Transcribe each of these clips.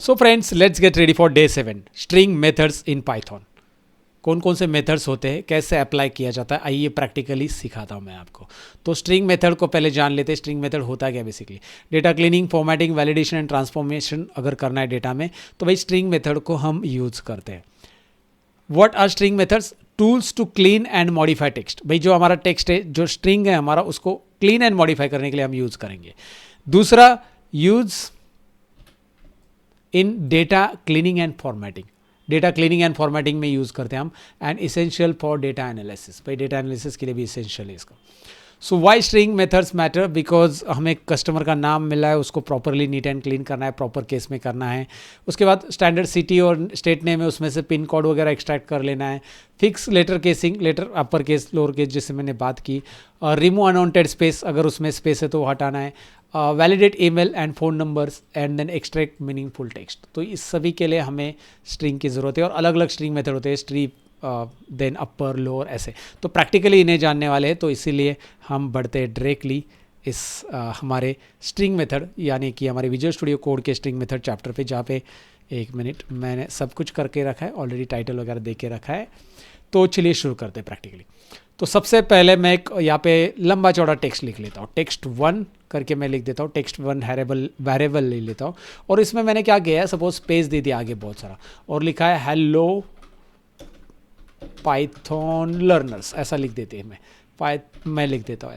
So friends, let's get ready for day 7, string methods in Python. कौन कौन से methods होते हैं, कैसे अप्लाई किया जाता है, आइए प्रैक्टिकली सिखाता हूं मैं आपको। तो स्ट्रिंग मेथड को पहले जान लेते हैं। स्ट्रिंग मेथड होता क्या basically? Data cleaning, formatting, validation and transformation अगर करना है डेटा में, तो भाई स्ट्रिंग मेथड को हम यूज़ करते हैं। What are string methods? Tools to clean and modify text. भाई जो हमारा टेक्स्ट है, जो स्ट्रिंग है हमारा, उसको क्लीन एंड मॉडिफाई करने के लिए हम यूज़ करेंगे। दूसरा, use in data cleaning and formatting. Data cleaning and formatting में यूज़ करते हैं हम। And essential for data analysis. भाई डेटा एनालिसिस के लिए भी इसेंशियल है इसका। So why string methods matter? Because हमें कस्टमर का नाम मिला है, उसको प्रॉपरली नीट एंड क्लीन करना है, प्रॉपर केस में करना है। उसके बाद स्टैंडर्ड सिटी और स्टेट नेम है, उसमें से पिन कोड वगैरह एक्सट्रैक्ट कर लेना है। Fix letter casing, letter upper case lower case जिससे मैंने बात की। रिमूव अनवांटेड स्पेस, अगर उसमें स्पेस है तो वो हटाना है। Validate email and phone numbers and then extract meaningful text. तो इस सभी के लिए हमें स्ट्रिंग की ज़रूरत है। और अलग अलग स्ट्रिंग मेथड होते हैं, स्ट्रिप, देन अपर लोअर, ऐसे। तो प्रैक्टिकली इन्हें जानने वाले हैं, तो इसीलिए हम बढ़ते हैं डायरेक्टली इस हमारे स्ट्रिंग मेथड, यानी कि हमारे विजुअल स्टूडियो कोड के स्ट्रिंग मेथड चैप्टर पे, जहाँ पे एक मिनट मैंने सब कुछ करके रखा है ऑलरेडी, टाइटल वगैरह दे के रखा है। तो चलिए शुरू करते हैं प्रैक्टिकली। तो सबसे पहले मैं एक यहाँ पे लंबा चौड़ा टेक्स्ट लिख लेता हूँ। टेक्स्ट 1 करके मैं लिख देता हूँ। टेक्स्ट 1 वेरिएबल ले लेता हूँ। और इसमें मैंने क्या किया है, सपोज स्पेस दे दिया आगे बहुत सारा, और लिखा है हेलो पाइथन लर्नर्स, ऐसा लिख देते हैं। मैं लिख देता हूँ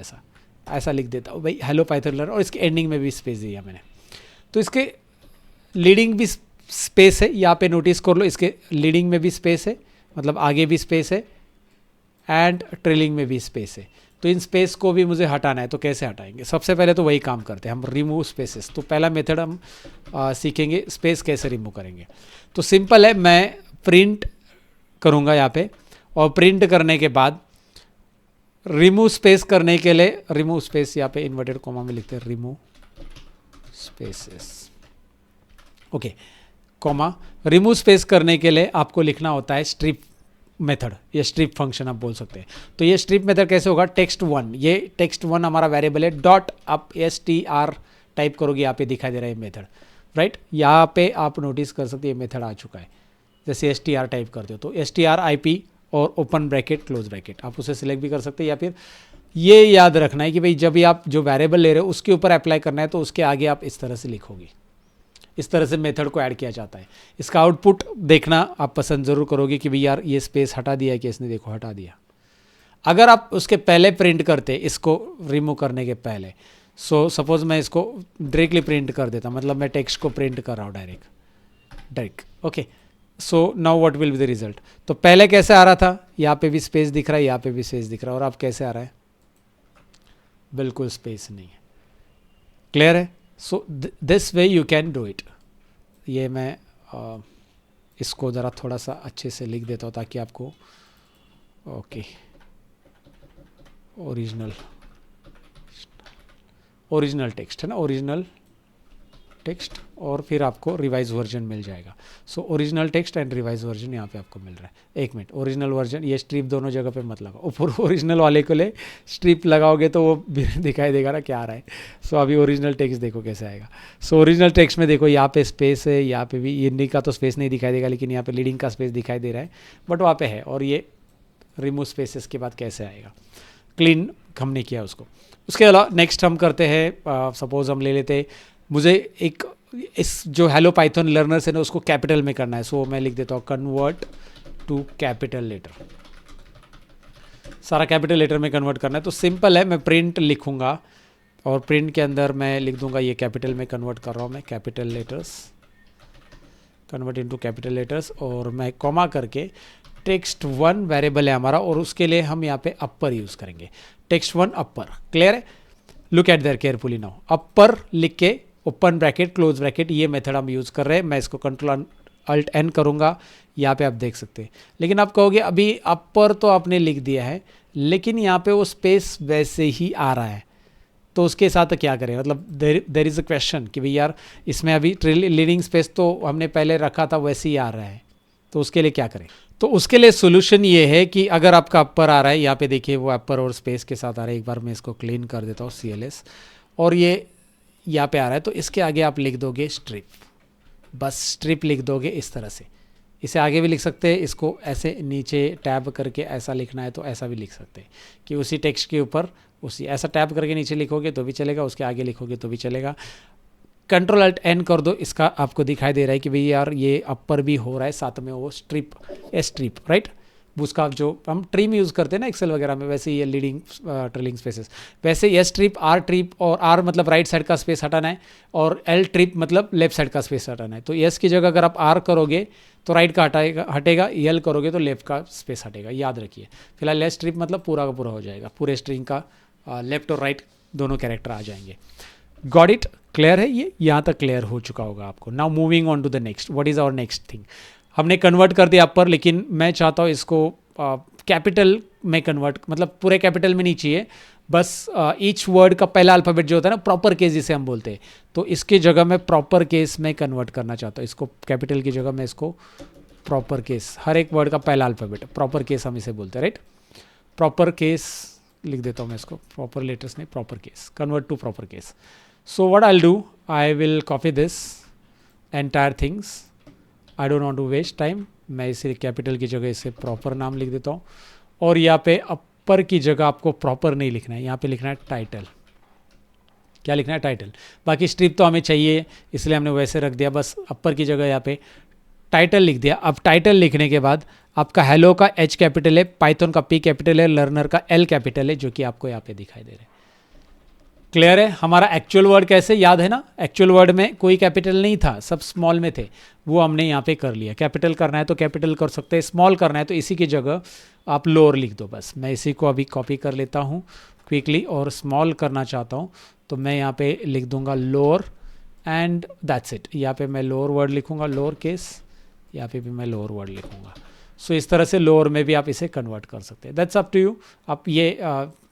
ऐसा लिख देता हूँ भाई, हेलो पाइथन लर्नर। और इसके एंडिंग में भी स्पेस दिया मैंने। तो इसके लीडिंग भी स्पेस है, यहाँ पे नोटिस कर लो, इसके लीडिंग में भी स्पेस है, मतलब आगे भी स्पेस है, एंड ट्रेलिंग में भी स्पेस है। तो इन स्पेस को भी मुझे हटाना है, तो कैसे हटाएंगे? सबसे पहले तो वही काम करते हैं हम, रिमूव स्पेसेस। तो पहला मेथड हम सीखेंगे स्पेस कैसे रिमूव करेंगे। तो सिंपल है, मैं प्रिंट करूँगा यहाँ पे, और प्रिंट करने के बाद रिमूव स्पेस करने के लिए, रिमूव स्पेस यहाँ पे इन्वर्टेड कॉमा में लिखते हैं, remove spaces, okay, comma. Remove space करने के लिए आपको लिखना होता है स्ट्रिप मेथड, ये स्ट्रिप फंक्शन आप बोल सकते हैं। तो ये स्ट्रिप मेथड कैसे होगा? टेक्स्ट 1, ये टेक्स्ट 1 हमारा वेरिएबल है, डॉट आप str टाइप करोगे, यहाँ पे दिखाई दे रहा है मेथड, राइट। यहाँ पे आप नोटिस कर सकते हैं ये मेथड आ चुका है। जैसे str टाइप करते हो तो str IP और ओपन ब्रैकेट क्लोज ब्रैकेट, आप उसे सिलेक्ट भी कर सकते हैं। या फिर ये याद रखना है कि भाई जब भी आप जो वेरिएबल ले रहे हो उसके ऊपर अप्लाई करना है, तो उसके आगे आप इस तरह से लिखोगे। इस तरह से मेथड को ऐड किया जाता है। इसका आउटपुट देखना आप पसंद ज़रूर करोगे कि भाई यार ये स्पेस हटा दिया है कि इसने, देखो हटा दिया। अगर आप उसके पहले प्रिंट करते, इसको रिमूव करने के पहले, सो सपोज मैं इसको डायरेक्टली प्रिंट कर देता, मतलब मैं टेक्स्ट को प्रिंट कर रहा हूँ direct, okay. So now what will be the result? तो पहले कैसे आ रहा था, यहाँ पे भी स्पेस दिख रहा है, यहाँ पे भी स्पेस दिख रहा है, और अब कैसे आ रहा है? बिल्कुल स्पेस नहीं है। क्लियर है? सो this way you can do it. ये मैं इसको ज़रा थोड़ा सा अच्छे से लिख देता हूँ ताकि आपको, ओके, ओरिजिनल टेक्स्ट है ना, ओरिजिनल टेक्स्ट, और फिर आपको रिवाइज वर्जन मिल जाएगा। So original text and revise version यहाँ पे आपको मिल रहा है। एक मिनट, ओरिजिनल वर्जन, ये स्ट्रिप दोनों जगह पे मत लगाओ। ऊपर ओरिजिनल वाले को ले स्ट्रिप लगाओगे तो वो दिखाई देगा ना क्या आ रहा है। सो अभी ओरिजिनल टेक्स्ट देखो कैसे आएगा। सो ओरिजिनल टेक्स्ट में देखो यहाँ पे स्पेस है, यहाँ पे भी एंडिंग का तो स्पेस नहीं दिखाई देगा, लेकिन यहाँ पे लीडिंग का स्पेस दिखाई दे रहा है, बट वहाँ पे है। और ये रिमूव स्पेसेस के बाद कैसे आएगा? क्लीन हमने किया उसको। उसके अलावा नेक्स्ट हम करते हैं, सपोज हम ले लेते, मुझे एक इस जो हेलो पाइथन लर्नर्स है ना, उसको कैपिटल में करना है। सो मैं लिख देता हूँ कन्वर्ट टू कैपिटल लेटर, सारा कैपिटल लेटर में कन्वर्ट करना है। तो सिंपल है, मैं प्रिंट लिखूंगा और प्रिंट के अंदर मैं लिख दूंगा ये कैपिटल में कन्वर्ट कर रहा हूँ मैं, capital letters, convert into capital letters, और मैं कॉमा करके टेक्स्ट 1 वेरिएबल है हमारा, और उसके लिए हम यहाँ पे अपर यूज़ करेंगे, टेक्स्ट 1 अपर। क्लियर है? Look at there carefully now. Upper लिख के ओपन ब्रैकेट क्लोज ब्रैकेट, ये मेथड हम यूज़ कर रहे हैं। मैं इसको कंट्रोल अल्ट एन करूँगा, यहाँ पे आप देख सकते हैं। लेकिन आप कहोगे अभी अपर तो आपने लिख दिया है, लेकिन यहाँ पे वो स्पेस वैसे ही आ रहा है, तो उसके साथ क्या करें? मतलब देर इज़ अ क्वेश्चन कि भाई यार इसमें अभी लीडिंग स्पेस तो हमने पहले रखा था, वैसे ही आ रहा है, तो उसके लिए क्या करें? तो उसके लिए सोल्यूशन ये है कि अगर आपका अपर आ रहा है, यहाँ पे देखिए वो अपर और स्पेस के साथ आ रहा है। एक बार मैं इसको क्लीन कर देता हूँ CLS, और ये यहाँ पे आ रहा है, तो इसके आगे आप लिख दोगे स्ट्रिप। बस स्ट्रिप लिख दोगे इस तरह से। इसे आगे भी लिख सकते हैं, इसको ऐसे नीचे टैब करके ऐसा लिखना है तो ऐसा भी लिख सकते हैं कि उसी टेक्स्ट के ऊपर उसी ऐसा टैब करके नीचे लिखोगे तो भी चलेगा, उसके आगे लिखोगे तो भी चलेगा। कंट्रोल अल्ट एन कर दो, इसका आपको दिखाई दे रहा है कि भाई यार ये अपर भी हो रहा है, साथ में वो स्ट्रिप स्ट्रिप राइट, उसका जो हम ट्रिम यूज़ करते हैं ना एक्सेल वगैरह में, वैसे ये लीडिंग ट्रेलिंग स्पेसेस, वैसे एस ट्रिप आर ट्रिप, और आर मतलब राइट साइड का स्पेस हटाना है और एल ट्रिप मतलब लेफ्ट साइड का स्पेस हटाना है। तो एस की जगह अगर आप आर करोगे तो राइट का हटेगा, एल करोगे तो लेफ्ट का स्पेस हटेगा, याद रखिए। फिलहाल एस ट्रिप मतलब पूरा का पूरा हो जाएगा, पूरे स्ट्रिंग का लेफ्ट और राइट दोनों कैरेक्टर आ जाएंगे। गॉट इट, क्लियर है ये, यहाँ तक क्लियर हो चुका होगा आपको। Now moving on to the next, what is our next thing. हमने कन्वर्ट कर दिया अपर, लेकिन मैं चाहता हूँ इसको कैपिटल में कन्वर्ट, मतलब पूरे कैपिटल में नहीं चाहिए, बस ईच वर्ड का पहला अल्फ़ाबेट जो होता है ना, प्रॉपर केस जिसे हम बोलते हैं, तो इसकी जगह मैं प्रॉपर केस में कन्वर्ट करना चाहता हूँ। इसको कैपिटल की जगह मैं इसको प्रॉपर केस, हर एक वर्ड का पहला अल्फ़ाबेट प्रॉपर केस हम इसे बोलते हैं, राइट। प्रॉपर केस लिख देता हूँ मैं इसको, प्रॉपर लेटर्स नहीं, proper case, convert to proper case. So what I will do, I will copy this entire things, I don't want to waste time. मैं इसे कैपिटल की जगह इसे प्रॉपर नाम लिख देता हूँ, और यहाँ पे अपर की जगह आपको प्रॉपर नहीं लिखना है, यहाँ पे लिखना है टाइटल। क्या लिखना है? टाइटल। बाकी स्ट्रिप तो हमें चाहिए इसलिए हमने वैसे रख दिया, बस अपर की जगह यहाँ पे टाइटल लिख दिया। अब टाइटल लिखने के बाद आपका हेलो का एच कैपिटल है, पाइथन का पी कैपिटल है, लर्नर का एल कैपिटल है, जो कि आपको यहाँ पे दिखाई दे रहे हैं। क्लियर है? हमारा एक्चुअल वर्ड कैसे याद है ना, एक्चुअल वर्ड में कोई कैपिटल नहीं था, सब स्मॉल में थे, वो हमने यहाँ पे कर लिया। कैपिटल करना है तो कैपिटल कर सकते हैं, स्मॉल करना है तो इसी की जगह आप लोअर लिख दो। बस मैं इसी को अभी कॉपी कर लेता हूँ क्विकली, और स्मॉल करना चाहता हूँ तो मैं यहाँ पे लिख दूंगा लोअर, एंड दैट्स इट। यहाँ पे मैं लोअर वर्ड लिखूंगा, लोअर केस, यहाँ पे भी मैं लोअर वर्ड लिखूंगा। सो इस तरह से लोअर में भी आप इसे कन्वर्ट कर सकते हैं, दैट्स अप टू यू। आप ये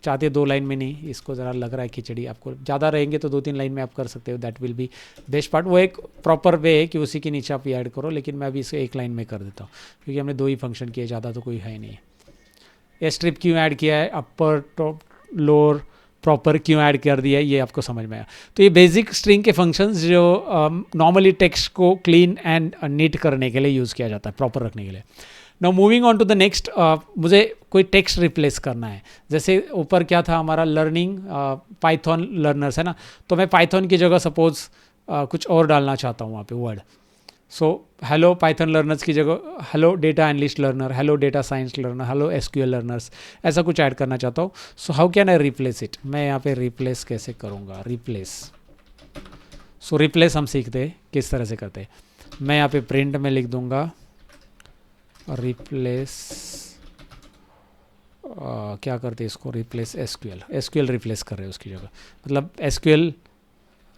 चाहते 2 लाइन में नहीं, इसको ज़रा लग रहा है खिचड़ी, आपको ज़्यादा रहेंगे तो 2-3 लाइन में आप कर सकते हो, that will be best part. वो एक प्रॉपर वे है कि उसी के नीचे आप ये ऐड करो, लेकिन मैं अभी इसे 1 लाइन में कर देता हूँ क्योंकि हमने 2 ही फंक्शन किए, ज़्यादा तो कोई है नहीं। ये स्ट्रिप क्यों ऐड किया है, अपर टॉप लोअर प्रॉपर क्यों ऐड कर दिया है, ये आपको समझ में आया। तो ये बेसिक स्ट्रिंग के फंक्शंस जो नॉर्मली टेक्स्ट को क्लीन एंड नीट करने के लिए यूज़ किया जाता है, प्रॉपर रखने के लिए। Now moving on to the next, मुझे कोई टेक्स्ट रिप्लेस करना है। जैसे ऊपर क्या था हमारा, लर्निंग पाइथन लर्नर्स है ना, तो मैं पाइथन की जगह सपोज कुछ और डालना चाहता हूँ वहाँ पे word. So hello Python learners की जगह hello data analyst learner, hello data science learner, hello SQL learners, ऐसा कुछ ऐड करना चाहता हूँ। So how can I replace it, मैं यहाँ पे रिप्लेस कैसे करूँगा, रिप्लेस। सो रिप्लेस हम सीखते हैं किस तरह से करते हैं। मैं यहाँ पे प्रिंट में लिख दूँगा रिप्लेस, क्या करते हैं इसको, रिप्लेस एसक्यूएल, एसक्यूएल रिप्लेस कर रहे हैं उसकी जगह, मतलब एसक्यूएल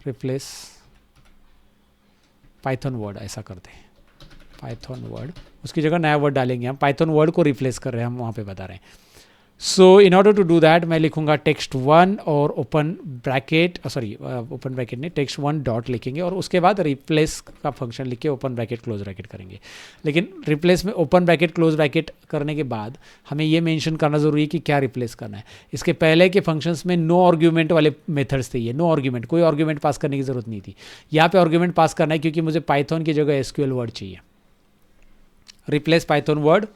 रिप्लेस पाइथन वर्ड, ऐसा करते हैं। पाइथन वर्ड, उसकी जगह नया वर्ड डालेंगे हम, पाइथन वर्ड को रिप्लेस कर रहे हैं हम, वहाँ पे बता रहे हैं। So in order to do that मैं लिखूंगा टेक्स्ट 1 और open bracket, sorry open bracket नहीं, टेक्स्ट 1 डॉट लिखेंगे और उसके बाद रिप्लेस का फंक्शन लिख के ओपन ब्रैकेट क्लोज ब्रैकेट करेंगे। लेकिन रिप्लेस में ओपन ब्रैकेट क्लोज ब्रैकेट करने के बाद हमें ये मेंशन करना ज़रूरी है कि क्या रिप्लेस करना है। इसके पहले के फंक्शंस में नो आर्ग्यूमेंट वाले मेथड्स थे, ये नो आर्ग्यूमेंट, कोई आर्ग्यूमेंट पास करने की ज़रूरत नहीं थी। यहाँ पे आर्ग्यूमेंट पास करना है क्योंकि मुझे पाइथन की जगह एसक्यूएल वर्ड चाहिए। Replace Python word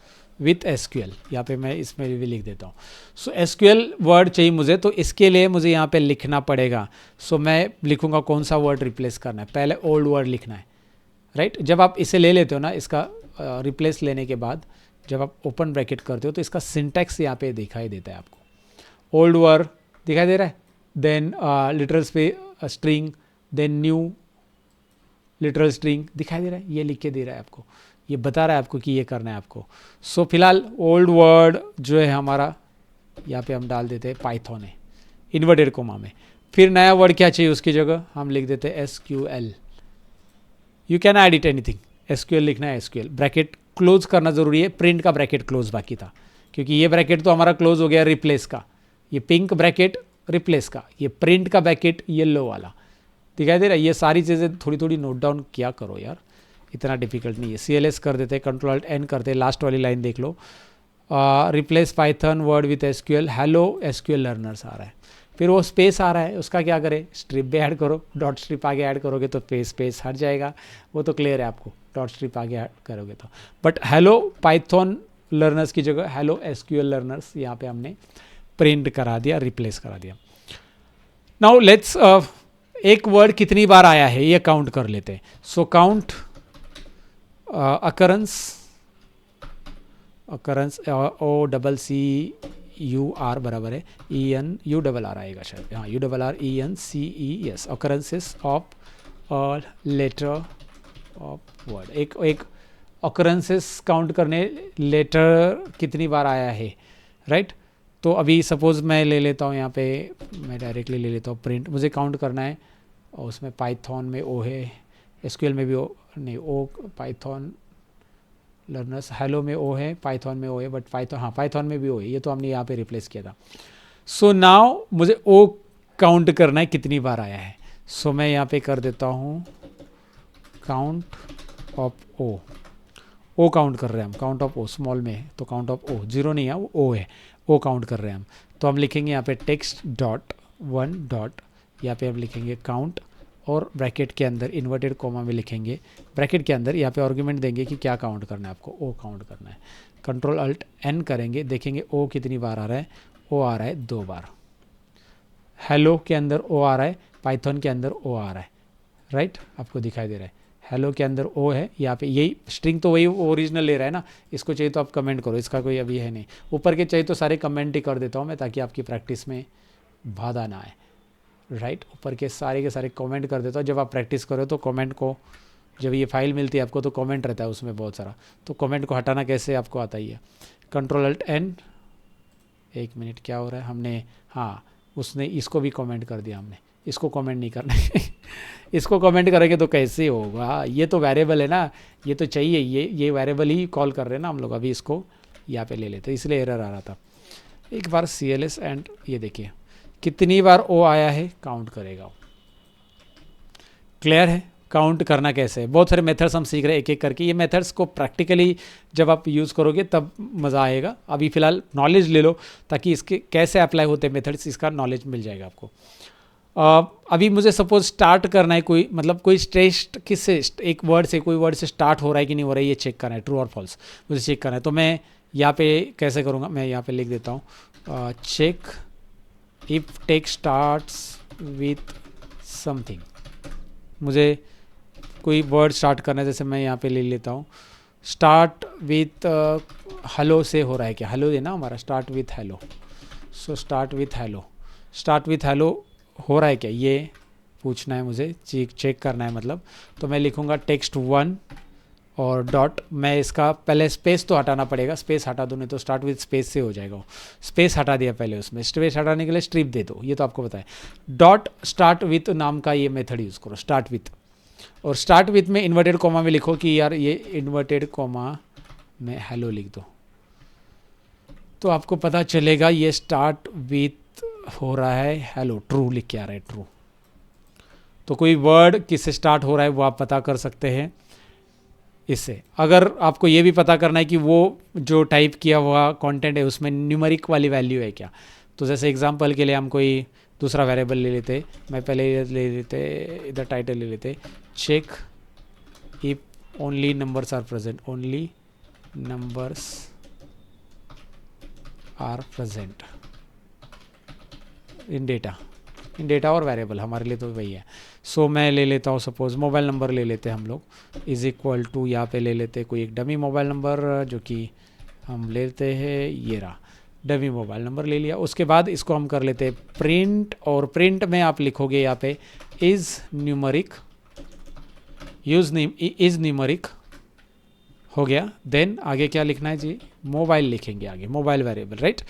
with SQL, यहाँ पे मैं इसमें भी लिख देता हूँ। सो एसक्यूएल वर्ड चाहिए मुझे, तो इसके लिए मुझे यहाँ पे लिखना पड़ेगा। सो मैं लिखूँगा कौन सा वर्ड रिप्लेस करना है, पहले ओल्ड वर्ड लिखना है, राइट। जब आप इसे ले लेते हो ना, इसका रिप्लेस लेने के बाद जब आप ओपन ब्रैकेट करते हो तो इसका सिंटैक्स यहाँ पे दिखाई देता है आपको। ओल्ड वर्ड दिखाई दे रहा है, then literal string, then new literal string दिखाई दे रहा है, ये लिख के दे रहा है आपको, ये बता रहा है आपको कि ये करना है आपको। सो फिलहाल ओल्ड वर्ड जो है हमारा यहाँ पे हम डाल देते हैं पाइथन है इन्वर्टेड कोमा में। फिर नया वर्ड क्या चाहिए उसकी जगह हम लिख देते हैं SQL. You can add it anything, SQL लिखना है, एसक्यूएल ब्रैकेट क्लोज करना ज़रूरी है, प्रिंट का ब्रैकेट क्लोज बाकी था क्योंकि ये ब्रैकेट तो हमारा क्लोज हो गया रिप्लेस का, ये पिंक ब्रैकेट रिप्लेस का, ये प्रिंट का ब्रैकेट येलो वाला दिखाई दे रहा है। ये सारी चीज़ें थोड़ी थोड़ी नोट डाउन किया करो यार, इतना डिफिकल्ट नहीं है। CLS कर देते, कंट्रोल एन करते, लास्ट वाली लाइन देख लो, replace Python word with SQL, hello SQL learners आ रहा है। फिर वो स्पेस आ रहा है, उसका क्या करें, स्ट्रिप भी ऐड करो, डॉट स्ट्रिप आगे ऐड करोगे तो स्पेस हट जाएगा, वो तो क्लियर है आपको, डॉट स्ट्रिप आगे ऐड करोगे तो। बट हेलो पाइथन लर्नर्स की जगह हेलो एसक्यूएल लर्नर्स यहाँ पे हमने प्रिंट करा दिया, रिप्लेस करा दिया। नाउ लेट्स एक वर्ड कितनी बार आया है ये काउंट कर लेते हैं। So count occurrence O double C U R बराबर है E N U double R आएगा शायद, हाँ U double R E N C E, yes, occurrences of letter of word. एक अकरेंसेस काउंट करने लेटर कितनी बार आया है, राइट। तो अभी सपोज मैं ले लेता हूँ यहाँ पे, मैं डायरेक्टली ले लेता हूँ प्रिंट, मुझे काउंट करना है, और उसमें पाइथन में ओ है, एसक्यूएल में भी ओ नहीं, ओ पाइथन लर्नर्स हेलो में ओ है, पाइथन में ओ है, बट पाइथन, हाँ पाइथन में भी ओ है, ये तो हमने यहाँ पे रिप्लेस किया था। सो नाउ मुझे ओ काउंट करना है कितनी बार आया है। सो मैं यहाँ पे कर देता हूँ count of o, o count कर रहे हैं हम, काउंट ऑफ ओ स्मॉल में है तो काउंट ऑफ ओ, जीरो नहीं है वो ओ है, ओ काउंट कर रहे हैं हम। तो हम लिखेंगे यहाँ पे टेक्स्ट डॉट वन डॉट, यहाँ पे हम लिखेंगे काउंट, और ब्रैकेट के अंदर इन्वर्टेड कोमा में लिखेंगे, ब्रैकेट के अंदर यहाँ पे आर्गुमेंट देंगे कि क्या काउंट करना है आपको, ओ काउंट करना है। कंट्रोल अल्ट एन करेंगे, देखेंगे ओ कितनी बार आ रहा है, ओ आ रहा है 2 बार। हेलो के अंदर ओ आ रहा है, पाइथन के अंदर ओ आ रहा है, राइट, आपको दिखाई दे रहा है। हेलो के अंदर ओ है, यहाँ पे यही स्ट्रिंग तो वही ओरिजिनल ले रहा है ना, इसको चाहिए तो आप कमेंट करो, इसका कोई अभी है नहीं, ऊपर के चाहिए तो सारे कमेंट ही कर देता हूँ मैं, ताकि आपकी प्रैक्टिस में बाधा ना आए, राइट। ऊपर के सारे कमेंट कर देता हूँ, जब आप प्रैक्टिस करो तो कमेंट को, जब ये फाइल मिलती है आपको तो कमेंट रहता है उसमें बहुत सारा, तो कमेंट को हटाना कैसे आपको आता ही है। कंट्रोल अल्ट एन, 1 मिनट क्या हो रहा है, हमने, हाँ उसने इसको भी कमेंट कर दिया, हमने इसको कमेंट नहीं करना है इसको कमेंट करेंगे तो कैसे होगा, ये तो वेरिएबल है ना, ये तो चाहिए, ये वेरिएबल ही कॉल कर रहे हैं ना हम लोग, अभी इसको यहाँ पे ले लेते, इसलिए एरर आ रहा था। एक बार CLS एंड ये देखिए कितनी बार ओ आया है, काउंट करेगा। क्लियर है काउंट करना कैसे है, बहुत सारे मेथड्स हम सीख रहे हैं एक एक करके, ये मेथड्स को प्रैक्टिकली जब आप यूज़ करोगे तब मज़ा आएगा। अभी फ़िलहाल नॉलेज ले लो, ताकि इसके कैसे अप्लाई होते हैं मेथड्स, इसका नॉलेज मिल जाएगा आपको। अभी मुझे सपोज स्टार्ट करना है कोई, मतलब कोई टेक्स्ट किससे, एक वर्ड से, कोई वर्ड से स्टार्ट हो रहा है कि नहीं हो रहा है, ये चेक करना है, ट्रू और फॉल्स मुझे चेक करना है। तो मैं यहाँ पे कैसे करूँगा, मैं यहाँ पे लिख देता हूँ check if text starts with something, मुझे कोई वर्ड स्टार्ट करना है, जैसे मैं यहाँ पे ले लेता हूँ स्टार्ट विथ हेलो से हो रहा है क्या, हेलो है ना हमारा, start with hello. So start with hello हो रहा है क्या, ये पूछना है मुझे, चेक करना है मतलब। तो मैं लिखूँगा टेक्स्ट 1 और डॉट, मैं इसका पहले स्पेस तो हटाना पड़ेगा, स्पेस हटा दूँ नहीं तो स्टार्ट विथ स्पेस से हो जाएगा वो, स्पेस हटा दिया पहले, उसमें स्पेस हटाने के लिए स्ट्रिप दे दो, ये तो आपको पता है। डॉट स्टार्ट विथ नाम का ये मेथड यूज़ करो, स्टार्ट विथ, और स्टार्ट विथ में इन्वर्टेड कॉमा में लिखो कि यार ये इन्वर्टेड कॉमा में हेलो लिख दो, तो आपको पता चलेगा ये स्टार्ट विथ हो रहा है हेलो, ट्रू लिख के आ रहा है, ट्रू। तो कोई वर्ड किससे स्टार्ट हो रहा है वो आप पता कर सकते हैं इससे। अगर आपको ये भी पता करना है कि वो जो टाइप किया हुआ कंटेंट है उसमें न्यूमेरिक वाली वैल्यू है क्या, तो जैसे एग्जांपल के लिए हम कोई दूसरा वेरिएबल ले लेते, मैं पहले ले लेते, इधर टाइटल ले लेते, check if only numbers are present, only numbers are present in data और वेरिएबल, हमारे लिए तो वही है। सो मैं ले लेता हूँ सपोज मोबाइल नंबर ले लेते हैं हम लोग, इज़ इक्वल टू, यहाँ पे ले लेते कोई एक डमी मोबाइल नंबर, जो कि हम लेते हैं, ये रहा डमी मोबाइल नंबर ले लिया। उसके बाद इसको हम कर लेते हैं प्रिंट, और प्रिंट में आप लिखोगे यहाँ पे इज़ न्यूमरिक, इज़ न्यूमरिक हो गया। देन आगे क्या लिखना है जी, मोबाइल लिखेंगे आगे, mobile variable, right.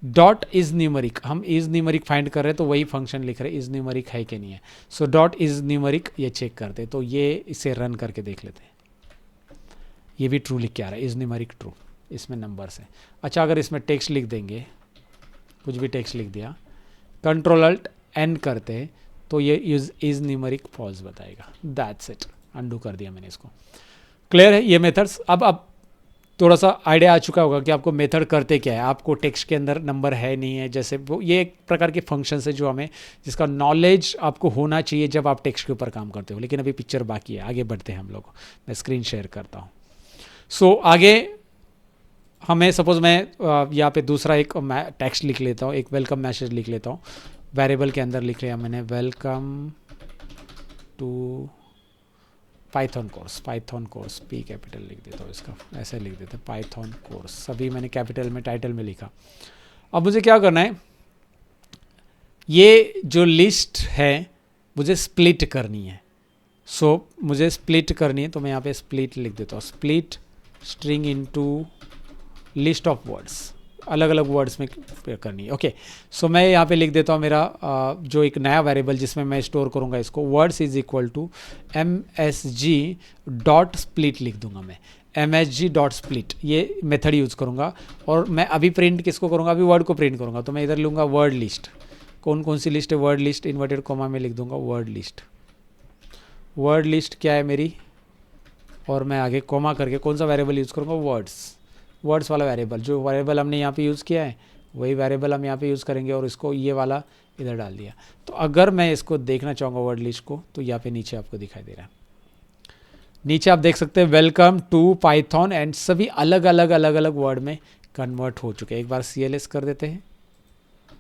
Dot is numeric, हम इज़ न्यूमरिक फाइंड कर रहे हैं तो वही फंक्शन लिख रहे हैं, इज़ न्यूमरिक है कि नहीं है। सो डॉट इज़ न्यूमरिक ये चेक करते हैं, तो ये इसे रन करके देख लेते हैं, ये भी ट्रू लिख के आ रहा है, इज़ न्यूमरिक ट्रू, इसमें नंबर्स है। अच्छा अगर इसमें टेक्स्ट लिख देंगे, कुछ भी टेक्स्ट लिख दिया, कंट्रोल अल्ट एन करते हैं तो ये इज़ न्यूमरिक फॉल्स बताएगा। दैट्स इट, अंडू कर दिया मैंने इसको। क्लियर है ये मेथड्स। अब थोड़ा सा आइडिया आ चुका होगा कि आपको मेथड करते क्या है, आपको टेक्स्ट के अंदर नंबर है नहीं है, जैसे वो ये एक प्रकार के फंक्शन है जो हमें, जिसका नॉलेज आपको होना चाहिए जब आप टेक्स्ट के ऊपर काम करते हो। लेकिन अभी पिक्चर बाकी है, आगे बढ़ते हैं हम लोग। मैं स्क्रीन शेयर करता हूँ। सो आगे हमें सपोज मैं यहाँ पे दूसरा एक टेक्स्ट लिख लेता हूँ, एक वेलकम मैसेज लिख लेता हूँ। वेरिएबल के अंदर लिख लिया मैंने, welcome to Python course, p capital लिख देता हूँ इसका, ऐसे लिख देते हैं पाइथन कोर्स, सभी मैंने कैपिटल में टाइटल में लिखा। अब मुझे क्या करना है, ये जो लिस्ट है मुझे स्प्लिट करनी है। सो मुझे स्प्लिट करनी है, तो मैं यहाँ पे स्प्लिट लिख देता हूँ, split string into list of words, अलग अलग वर्ड्स में करनी है। ओके, सो मैं यहाँ पे लिख देता हूँ मेरा जो एक नया वेरिएबल जिसमें मैं स्टोर करूँगा इसको, words is equal to msg dot split लिख दूंगा मैं, msg डॉट स्प्लिट, ये मेथड यूज़ करूँगा। और मैं अभी प्रिंट किसको करूँगा, अभी वर्ड को प्रिंट करूँगा, तो मैं इधर लूँगा वर्ड लिस्ट। कौन कौन सी लिस्ट है, वर्ड लिस्ट, इन्वर्टेड कॉमा में लिख दूंगा वर्ड लिस्ट। वर्ड लिस्ट क्या है मेरी, और मैं आगे कॉमा करके कौन सा वेरिएबल यूज़ करूँगा, वर्ड्स वाला वेरिएबल, जो वेरिएबल हमने यहाँ पे यूज़ किया है वही वेरिएबल हम यहाँ पे यूज़ करेंगे, और इसको ये वाला इधर डाल दिया। तो अगर मैं इसको देखना चाहूँगा वर्ड लिस्ट को, तो यहाँ पे नीचे आपको दिखाई दे रहा है, नीचे आप देख सकते हैं वेलकम टू पाइथन, एंड सभी अलग अलग वर्ड में कन्वर्ट हो चुके हैं। एक बार CLS कर देते हैं,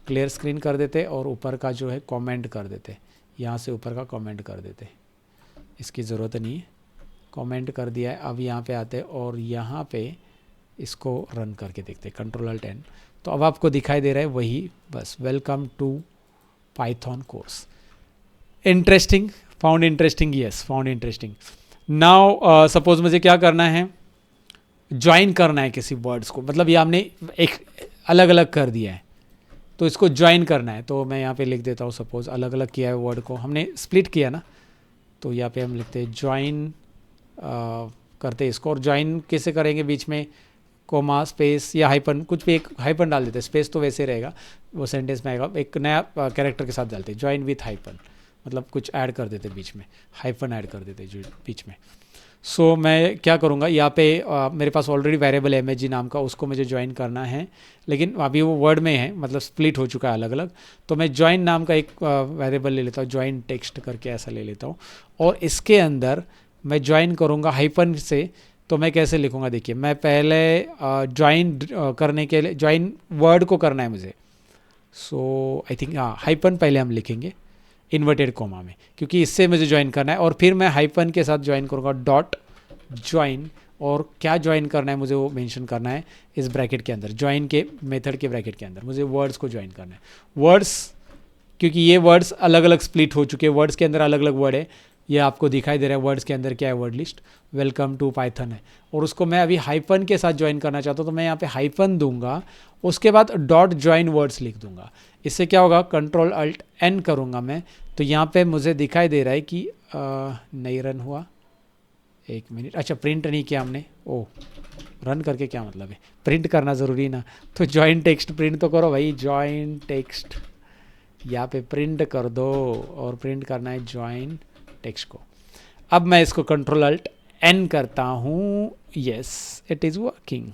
क्लियर स्क्रीन कर देते हैं, और ऊपर का जो है कमेंट कर देते हैं, यहाँ से ऊपर का कमेंट कर देते हैं, इसकी ज़रूरत नहीं है, कमेंट कर दिया है। अब यहाँ पे आते हैं और यहाँ पे इसको रन करके देखते हैं, Ctrl+Alt+N, तो अब आपको दिखाई दे रहा है वही, बस welcome to Python course. Interesting, found interesting, yes found interesting. Now suppose मुझे क्या करना है, ज्वाइन करना है किसी वर्ड्स को, मतलब ये हमने एक अलग अलग कर दिया है, तो इसको ज्वाइन करना है। तो मैं यहाँ पे लिख देता हूँ, सपोज अलग अलग किया है वर्ड को, हमने स्प्लिट किया ना, तो यहाँ पे हम लिखते हैं ज्वाइन करते हैं इसको। और ज्वाइन कैसे करेंगे, बीच में कोमा स्पेस या हाइपन, कुछ भी एक हाइपन डाल देते हैं, स्पेस तो वैसे रहेगा, वो सेंटेंस में आएगा, एक नया कैरेक्टर के साथ डालते हैं, ज्वाइन विथ हाइपन, मतलब कुछ ऐड कर देते बीच में, हाइपन ऐड कर देते जो बीच में। सो मैं क्या करूँगा, यहाँ पे मेरे पास ऑलरेडी वेरिएबल msg नाम का, उसको मुझे ज्वाइन करना है, लेकिन अभी वो वर्ड में है, मतलब स्प्लिट हो चुका है अलग अलग। तो मैं ज्वाइन नाम का एक वेरिएबल ले लेता हूँ, ज्वाइन टेक्स्ट करके ऐसा ले लेता हूँ, और इसके अंदर मैं ज्वाइन करूँगा हाइपन से। तो मैं कैसे लिखूँगा, देखिए मैं पहले ज्वाइन करने के लिए, ज्वाइन वर्ड को करना है मुझे, सो आई थिंक हाइपन पहले हम लिखेंगे इन्वर्टेड कॉमा में, क्योंकि इससे मुझे ज्वाइन करना है, और फिर मैं हाइपन के साथ ज्वाइन करूँगा डॉट ज्वाइन, और क्या ज्वाइन करना है मुझे वो मेंशन करना है इस ब्रैकेट के अंदर, ज्वाइन के मेथड के ब्रैकेट के अंदर मुझे वर्ड्स को ज्वाइन करना है। वर्ड्स, क्योंकि ये वर्ड्स अलग अलग स्प्लिट हो चुके हैं, वर्ड्स के अंदर अलग अलग वर्ड है, ये आपको दिखाई दे रहा है वर्ड्स के अंदर क्या है, word list welcome to Python है, और उसको मैं अभी हाइपन के साथ ज्वाइन करना चाहता हूँ, तो मैं यहाँ पे हाइपन दूंगा, उसके बाद डॉट ज्वाइन वर्ड्स लिख दूंगा। इससे क्या होगा, Ctrl+Alt+N करूँगा मैं, तो यहाँ पे मुझे दिखाई दे रहा है कि नहीं रन हुआ, एक मिनट, अच्छा प्रिंट नहीं किया हमने, ओ रन करके क्या मतलब है, प्रिंट करना ज़रूरी ना, तो ज्वाइन टेक्स्ट प्रिंट तो करो भाई, ज्वाइन टेक्स्ट यहाँ पे प्रिंट कर दो, और प्रिंट करना है ज्वाइन टेक्स्ट को। अब मैं इसको Ctrl+Alt+N करता हूँ, yes it is working,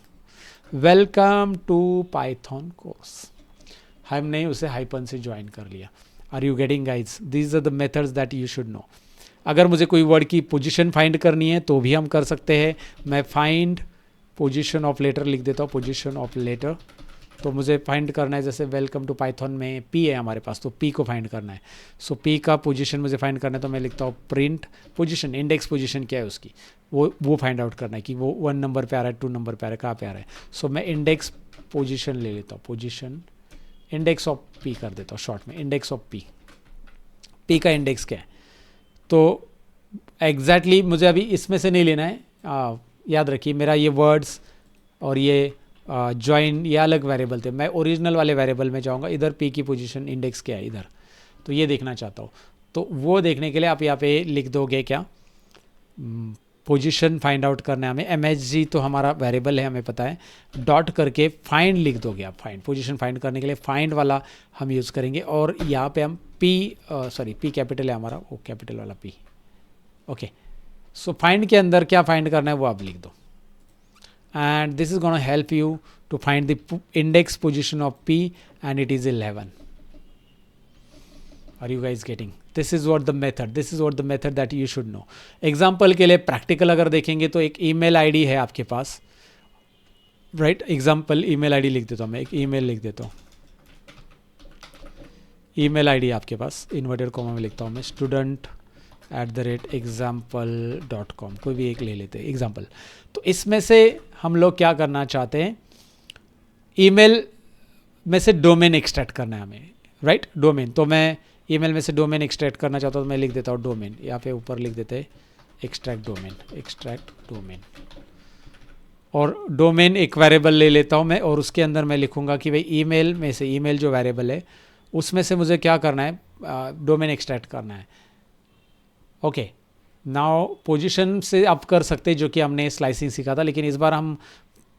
welcome to Python course, हमने उसे हाइपन से ज्वाइन कर लिया। Are you getting guys, these are the methods that you should know. अगर मुझे कोई वर्ड की पोजीशन फाइंड करनी है तो भी हम कर सकते हैं, मैं फाइंड पोजीशन ऑफ लेटर लिख देता हूँ, पोजीशन ऑफ लेटर, तो मुझे फाइंड करना है, जैसे वेलकम टू पाइथन में P है हमारे पास, तो P को फाइंड करना है, सो P का पोजीशन मुझे फाइंड करना है, तो मैं लिखता हूँ प्रिंट पोजीशन, इंडेक्स पोजीशन क्या है उसकी, वो फाइंड आउट करना है कि वो 1 नंबर पे आ रहा है, 2 नंबर पे आ रहा है, कहाँ पे आ रहा है। सो मैं इंडेक्स पोजीशन ले लेता हूँ, पोजीशन इंडेक्स ऑफ P कर देता हूँ शॉर्ट में, इंडेक्स ऑफ P का इंडेक्स क्या है, तो एग्जैक्टली मुझे अभी इसमें से नहीं लेना है, याद रखिए मेरा ये वर्ड्स और ये ज्वाइन ये अलग वेरिएबल थे, मैं ओरिजिनल वाले वेरिएबल में जाऊंगा, इधर P की पोजीशन इंडेक्स क्या है इधर, तो ये देखना चाहता हूँ। तो वो देखने के लिए आप यहाँ पे लिख दोगे क्या, पोजीशन फाइंड आउट करना है हमें, msg तो हमारा वेरिएबल है हमें पता है, डॉट करके फाइंड लिख दोगे आप, फाइंड पोजीशन फाइंड करने के लिए फाइंड वाला हम यूज़ करेंगे, और यहाँ पे हम P कैपिटल है हमारा, वो कैपिटल वाला P, ओके। सो फाइंड के अंदर क्या फाइंड करना है वो आप लिख दो, and this is going to help you to find the index position of P, and it is 11. Are you guys getting? This is what the method that you should know. Example के लिए practical अगर देखेंगे तो एक email ID है आपके पास, right? Example email ID लिख देता हूँ मैं, एक ईमेल लिख देता हूँ, ईमेल आईडी आपके पास, इन्वर्टेड कॉमा में लिखता हूँ मैं, student@example.com, कोई भी एक ले लेते हैं एग्जाम्पल। तो इसमें से हम लोग क्या करना चाहते हैं, ईमेल में से डोमेन एक्सट्रैक्ट करना है हमें, राइट? डोमेन, तो मैं ईमेल में से डोमेन एक्सट्रैक्ट करना चाहता हूँ तो मैं लिख देता हूँ डोमेन, यहाँ पे ऊपर लिख देते हैं एक्सट्रैक्ट डोमेन, और डोमेन एक वेरिएबल ले लेता हूँ मैं, और उसके अंदर मैं लिखूँगा कि भाई ईमेल में से, ईमेल जो वेरिएबल है उसमें से मुझे क्या करना है, डोमेन एक्सट्रैक्ट करना है। ओके, नाउ पोजीशन से आप कर सकते हैं जो कि हमने स्लाइसिंग सीखा था, लेकिन इस बार हम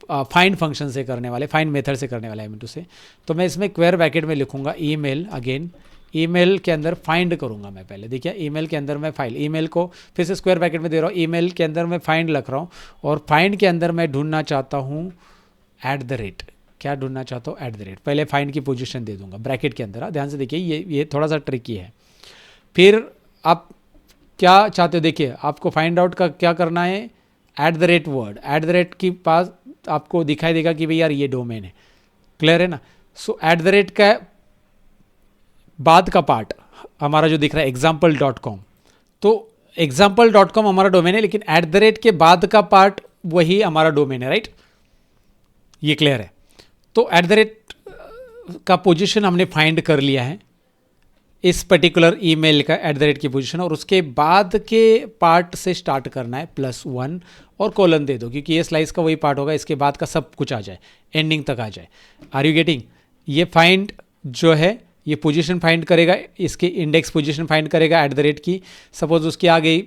फाइंड फंक्शन से करने वाले, फाइंड मेथड से करने वाले हैं से। तो मैं इसमें स्क्वायर ब्रैकेट में लिखूंगा ईमेल, अगेन ईमेल के अंदर फाइंड करूंगा मैं पहले, देखिए ईमेल के अंदर मैं फाइल, ईमेल को फिर से स्क्वायर ब्रैकेट में दे रहा हूँ, ईमेल के अंदर मैं फाइंड लिख रहा हूँ, और फाइंड के अंदर मैं ढूंढना चाहता हूँ @ क्या ढूंढना चाहता हूँ, @ पहले फाइंड की पोजीशन दे दूंगा ब्रैकेट के अंदर। ध्यान से देखिए, ये थोड़ा सा ट्रिकी है। फिर आप क्या चाहते हो, देखिए आपको फाइंड आउट का क्या करना है, @ वर्ड, @ के पास आपको दिखाई देगा कि भाई यार ये डोमेन है, क्लियर है ना? सो @ का बाद का पार्ट हमारा जो दिख रहा है example.com, तो example.com हमारा डोमेन है, लेकिन @ के बाद का पार्ट वही हमारा डोमेन है, राइट? ये क्लियर है? तो @ का पोजीशन हमने फाइंड कर लिया है, इस पर्टिकुलर ईमेल का @ की पोजीशन, और उसके बाद के पार्ट से स्टार्ट करना है +1 और कोलन दे दो, क्योंकि ये स्लाइस का वही पार्ट होगा, इसके बाद का सब कुछ आ जाए, एंडिंग तक आ जाए। Are you getting? ये फाइंड जो है ये पोजीशन फाइंड करेगा, इसके इंडेक्स पोजीशन फाइंड करेगा @ की। सपोज उसकी आ गई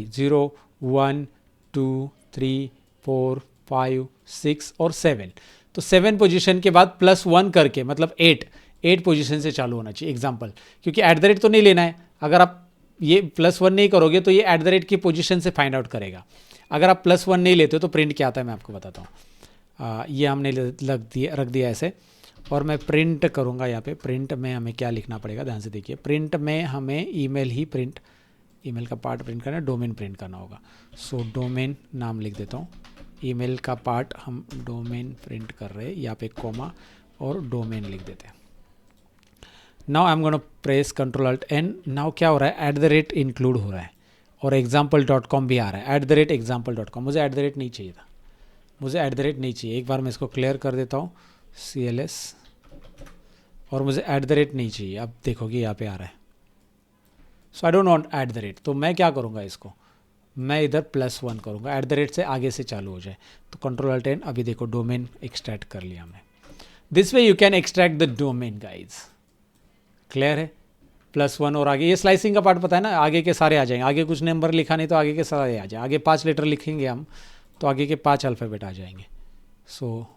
0 1 2 3 4 5 6 और 7, तो 7 पोजीशन के बाद +1 करके, मतलब 8 पोजीशन से चालू होना चाहिए एग्जाम्पल, क्योंकि @ तो नहीं लेना है। अगर आप ये +1 नहीं करोगे तो ये @ की पोजीशन से फाइंड आउट करेगा। अगर आप +1 नहीं लेते हो तो प्रिंट क्या आता है मैं आपको बताता हूँ। ये हमने रख दिया ऐसे, और मैं प्रिंट करूँगा यहाँ पे। प्रिंट में हमें क्या लिखना पड़ेगा, ध्यान से देखिए, प्रिंट में हमें ईमेल ही प्रिंट, ईमेल का पार्ट प्रिंट करना है, डोमेन प्रिंट करना होगा। सो डोमेन नाम लिख देता हूँ, ईमेल का पार्ट हम डोमेन प्रिंट कर रहे हैं, यहाँ पे कॉमा और डोमेन लिख देते हैं। Now I am gonna press Ctrl+Alt+N। Now क्या हो रहा है, @ इंक्लूड हो रहा है, और example.com भी आ रहा है, @example.com। मुझे @ नहीं चाहिए था, मुझे @ नहीं चाहिए। एक बार मैं इसको क्लियर कर देता हूँ, CLS, और मुझे @ नहीं चाहिए। अब देखोगे यहाँ पे आ रहा है, सो आई डोंट वांट @। तो मैं क्या करूँगा, इसको मैं इधर +1 करूँगा, @ से आगे से चालू हो जाए। तो Ctrl+Alt+N, अभी देखो डोमेन एक्सट्रैक्ट कर लिया हमने। This way you can extract the domain guys, clear है? +1 और आगे, ये स्लाइसिंग का पार्ट पता है ना, आगे के सारे आ जाएंगे। आगे कुछ नंबर लिखा नहीं तो आगे के सारे आ जाए। आगे 5 लेटर लिखेंगे हम तो आगे के 5 अल्फ़ाबेट आ जाएंगे। सो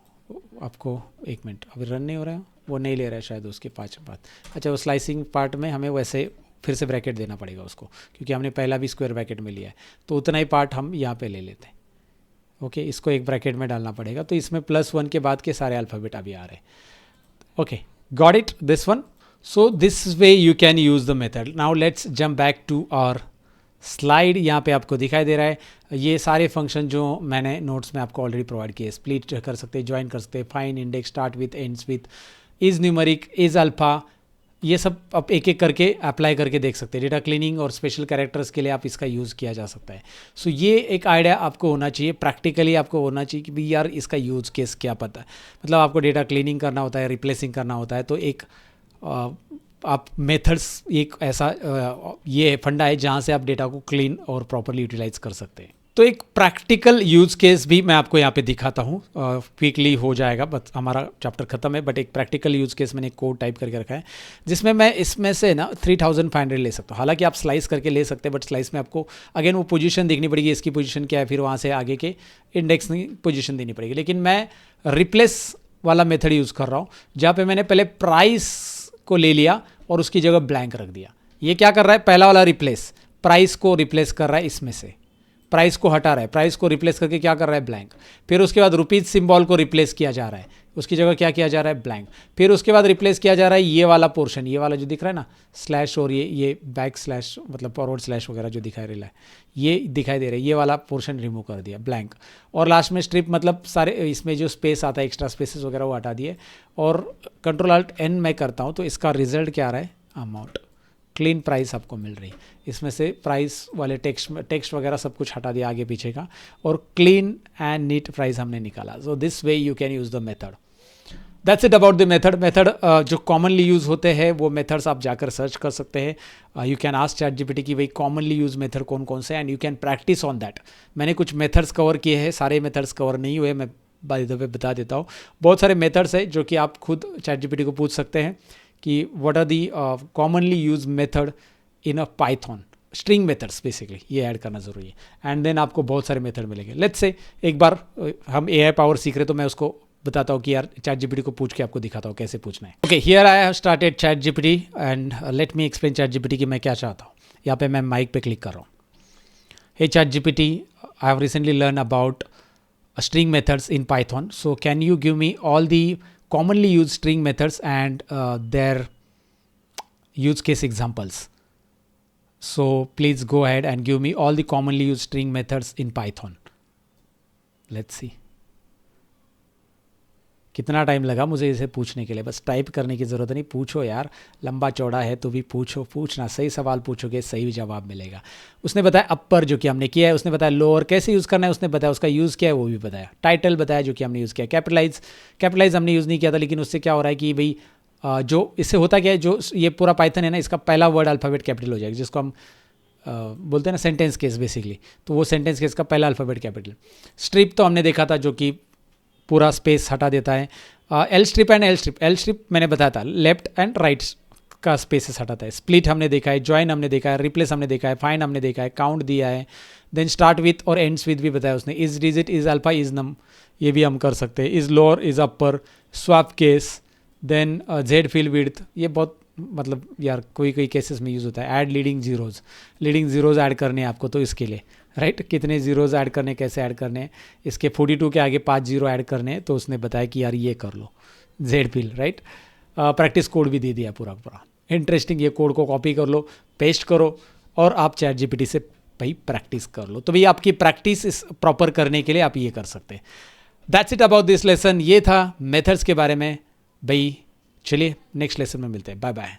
आपको एक मिनट, अभी रन नहीं हो रहा है, वो नहीं ले रहा है शायद उसके 5 बात। अच्छा, वो स्लाइसिंग पार्ट में हमें वैसे फिर से ब्रैकेट देना पड़ेगा उसको, क्योंकि हमने पहला भी स्क्वायर ब्रैकेट में लिया है, तो उतना ही पार्ट हम यहाँ पे ले लेते हैं। ओके, इसको एक ब्रैकेट में डालना पड़ेगा, तो इसमें +1 के बाद के सारे अल्फ़ाबेट अभी आ रहे हैं। Okay, got it, this one. So this way you can use the method. Now let's jump back to our slide. यहाँ पे आपको दिखाई दे रहा है ये सारे फंक्शन जो मैंने नोट्स में आपको ऑलरेडी प्रोवाइड किए। स्प्लिट कर सकते हैं, ज्वाइन कर सकते हैं, find, index, start with, ends with, is numeric, is alpha, ये सब आप एक एक करके अप्लाई करके देख सकते हैं। डेटा क्लीनिंग और स्पेशल कैरेक्टर्स के लिए आप इसका यूज़ किया जा सकता है। सो ये एक आइडिया आपको होना चाहिए, प्रैक्टिकली आपको होना चाहिए कि भाई यार इसका यूज़ केस क्या पता है। मतलब आपको डेटा क्लीनिंग करना होता है, रिप्लेसिंग करना होता है, तो एक आप मेथड्स, एक ऐसा ये फंडा है जहाँ से आप डेटा को क्लीन और प्रॉपरली यूटिलाइज कर सकते हैं। तो एक प्रैक्टिकल यूज़ केस भी मैं आपको यहाँ पे दिखाता हूँ, क्विकली हो जाएगा, बट हमारा चैप्टर खत्म है। बट एक प्रैक्टिकल यूज़ केस मैंने कोड टाइप करके रखा है, जिसमें मैं इसमें से ना 3500 ले सकता हूँ। हालांकि आप स्लाइस करके ले सकते हैं, बट स्लाइस में आपको अगेन वो पोजीशन देखनी पड़ेगी, इसकी पोजीशन क्या है, फिर वहाँ से आगे के इंडेक्स की पोजीशन देनी पड़ेगी। लेकिन मैं रिप्लेस वाला मेथड यूज़ कर रहा हूँ, जहाँ पे मैंने पहले प्राइस को ले लिया और उसकी जगह ब्लैंक रख दिया। ये क्या कर रहा है, पहला वाला रिप्लेस, प्राइस को रिप्लेस कर रहा है इसमें से, प्राइस को हटा रहा है, प्राइस को रिप्लेस करके क्या कर रहा है, ब्लैंक। फिर उसके बाद रुपीज सिंबल को रिप्लेस किया जा रहा है, उसकी जगह क्या किया जा रहा है, ब्लैंक। फिर उसके बाद रिप्लेस किया जा रहा है ये वाला पोर्शन, ये वाला जो दिख रहा है ना स्लैश, और ये बैक स्लैश मतलब फॉरवर्ड स्लैश वगैरह जो दिखाई रहा है, ये दिखाई दे रहा है, ये वाला पोर्शन रिमूव कर दिया, ब्लैंक। और लास्ट में स्ट्रिप मतलब सारे इसमें जो स्पेस आता है, एक्स्ट्रा स्पेसेस वगैरह वो हटा दिए। और Ctrl+Alt+N मैं करता हूँ तो इसका रिजल्ट क्या आ रहा है, अमाउंट, क्लीन प्राइस आपको मिल रही है। इसमें से प्राइस वाले टेक्स्ट वगैरह सब कुछ हटा दिया आगे पीछे का, और क्लीन एंड नीट प्राइस हमने निकाला। सो this way you can use the method. That's it about the method. जो कॉमनली यूज़ होते हैं वो मेथड्स आप जाकर सर्च कर सकते हैं। यू कैन आस्क ChatGPT की वही कॉमनली यूज मेथड कौन कौन से, and you can practice on that. मैंने कुछ मेथड्स कवर किए हैं, सारे मेथड्स कवर नहीं हुए, मैं बाय द वे बता देता हूँ। बहुत सारे मेथड्स हैं जो कि आप खुद ChatGPT को पूछ सकते हैं कि what are the commonly use method in a Python, string methods basically, ये ऐड करना ज़रूरी है। एंड देन आपको बहुत सारे मेथड मिलेंगे। लेट्स से एक बार हम AI पावर सीख रहे तो मैं उसको बताता हूँ कि यार ChatGPT को पूछ के आपको दिखाता हूँ कैसे पूछना है। Okay, here I have started ChatGPT and let me explain ChatGPT कि मैं क्या चाहता हूँ। यहाँ पे मैं माइक पे क्लिक कर रहा हूँ। हे ChatGPT, I have recently learn about string methods in Python. So can you give me all the commonly used string methods and their use case examples? So please go ahead and give me all the commonly used string methods in Python. Let's see. कितना time लगा मुझे इसे पूछने के लिए, बस type करने की ज़रूरत नहीं, पूछो यार, लंबा चौड़ा है तो भी पूछो, पूछना, सही सवाल पूछोगे सही जवाब मिलेगा। उसने बताया अपर जो कि हमने किया है, उसने बताया लोअर कैसे यूज़ करना है, उसने बताया उसका यूज़ क्या है वो भी बताया, टाइटल बताया जो कि हमने यूज़ किया, कैपिटलाइज हमने यूज़ नहीं किया था, लेकिन उससे क्या हो रहा है कि भाई जो इससे होता क्या है, जो ये पूरा पाइथन है ना, इसका पहला वर्ड अल्फ़ाबेट कैपिटल हो जाएगा, जिसको हम बोलते हैं ना सेंटेंस केस बेसिकली, तो वो सेंटेंस केस का पहला अल्फ़ाबेट कैपिटल। स्ट्रिप तो हमने देखा था जो कि पूरा स्पेस हटा देता है। L strip and L strip मैंने बताया था, लेफ्ट एंड राइट का स्पेसेस हटाता है। स्प्लिट हमने देखा है, ज्वाइन हमने देखा है, रिप्लेस हमने देखा है, फाइंड हमने देखा है, काउंट दिया है, देन स्टार्ट विथ और एंड्स विथ भी बताया उसने, is digit, is alpha, is num, ये भी हम कर सकते हैं, is lower, is upper, swap case, then Z fill width, ये बहुत मतलब यार कोई केसेस में यूज़ होता है। ऐड लीडिंग जीरोज़ ऐड करने हैं आपको, तो इसके लिए राइट कितने जीरोज़ ऐड करने, कैसे ऐड करने हैं, इसके 42 के आगे 5 जीरो ऐड करने हैं, तो उसने बताया कि यार ये कर लो, Z fill, right. Practice code भी दे दिया पूरा इंटरेस्टिंग। ये कोड को कॉपी कर लो, पेस्ट करो और आप ChatGPT से भाई प्रैक्टिस कर लो। तो भाई आपकी प्रैक्टिस इस प्रॉपर करने के लिए आप ये कर सकते हैं। That's it about this lesson. ये था मेथड्स के बारे में भाई। चलिए नेक्स्ट लेसन में मिलते हैं, बाय बाय।